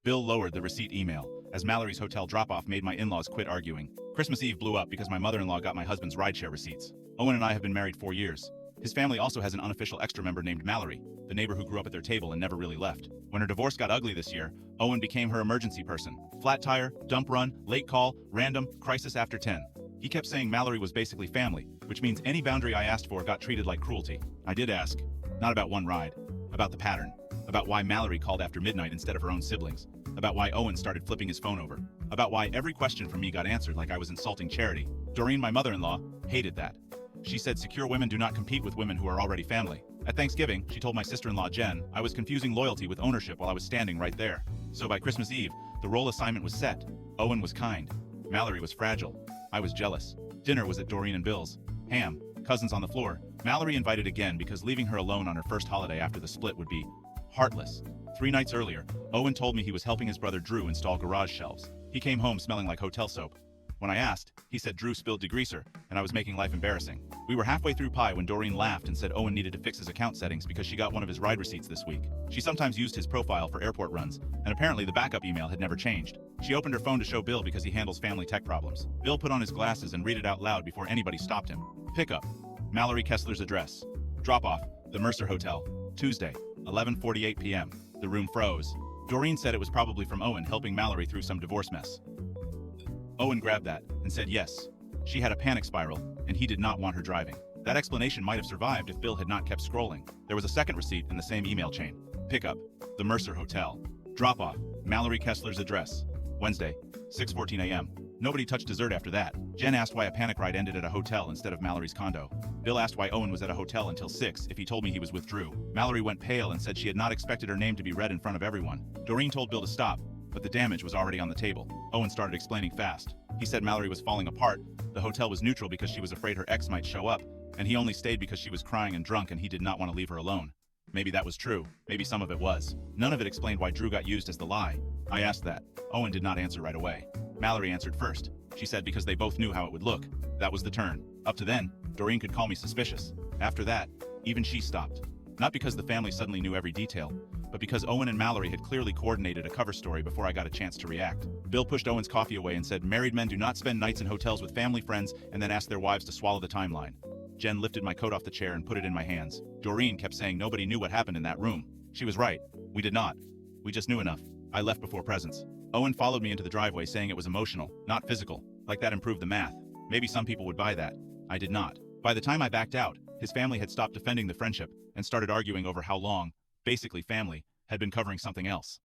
Bill lowered the receipt email, as Mallory's hotel drop-off made my in-laws quit arguing. Christmas Eve blew up because my mother-in-law got my husband's rideshare receipts. Owen and I have been married 4 years. His family also has an unofficial extra member named Mallory, the neighbor who grew up at their table and never really left. When her divorce got ugly this year, Owen became her emergency person. Flat tire, dump run, late call, random, crisis after 10. He kept saying Mallory was basically family, which means any boundary I asked for got treated like cruelty. I did ask, not about one ride, about the pattern, about why Mallory called after midnight instead of her own siblings, about why Owen started flipping his phone over, about why every question from me got answered like I was insulting Charity. Doreen, my mother-in-law, hated that. She said secure women do not compete with women who are already family. At Thanksgiving, she told my sister-in-law Jen I was confusing loyalty with ownership while I was standing right there. So by Christmas Eve, the role assignment was set. Owen was kind. Mallory was fragile. I was jealous. Dinner was at Doreen and Bill's. Ham, cousins on the floor. Mallory invited again because leaving her alone on her first holiday after the split would be heartless. 3 nights earlier, Owen told me he was helping his brother Drew install garage shelves. He came home smelling like hotel soap. When I asked, he said Drew spilled degreaser, and I was making life embarrassing. We were halfway through pie when Doreen laughed and said Owen needed to fix his account settings because she got one of his ride receipts this week. She sometimes used his profile for airport runs, and apparently the backup email had never changed. She opened her phone to show Bill because he handles family tech problems. Bill put on his glasses and read it out loud before anybody stopped him. Pickup: Mallory Kessler's address. Drop-off: the Mercer Hotel. Tuesday, 11:48 p.m. The room froze. Doreen said it was probably from Owen helping Mallory through some divorce mess. Owen grabbed that and said yes. She had a panic spiral, and he did not want her driving. That explanation might have survived if Bill had not kept scrolling. There was a second receipt in the same email chain. Pickup: the Mercer Hotel. Drop-off: Mallory Kessler's address. Wednesday, 6:14 a.m. Nobody touched dessert after that. Jen asked why a panic ride ended at a hotel instead of Mallory's condo. Bill asked why Owen was at a hotel until 6 if he told me he was with Drew. Mallory went pale and said she had not expected her name to be read in front of everyone. Doreen told Bill to stop, but the damage was already on the table. Owen started explaining fast. He said Mallory was falling apart, the hotel was neutral because she was afraid her ex might show up, and he only stayed because she was crying and drunk and he did not want to leave her alone. Maybe that was true. Maybe some of it was. None of it explained why Drew got used as the lie. I asked that. Owen did not answer right away. Mallory answered first. She said because they both knew how it would look. That was the turn. Up to then, Doreen could call me suspicious. After that, even she stopped. Not because the family suddenly knew every detail, but because Owen and Mallory had clearly coordinated a cover story before I got a chance to react. Bill pushed Owen's coffee away and said married men do not spend nights in hotels with family friends and then ask their wives to swallow the timeline. Jen lifted my coat off the chair and put it in my hands. Doreen kept saying nobody knew what happened in that room. She was right. We did not. We just knew enough. I left before presents. Owen followed me into the driveway saying it was emotional, not physical. Like that improved the math. Maybe some people would buy that. I did not. By the time I backed out, his family had stopped defending the friendship and started arguing over how long, basically family, had been covering something else.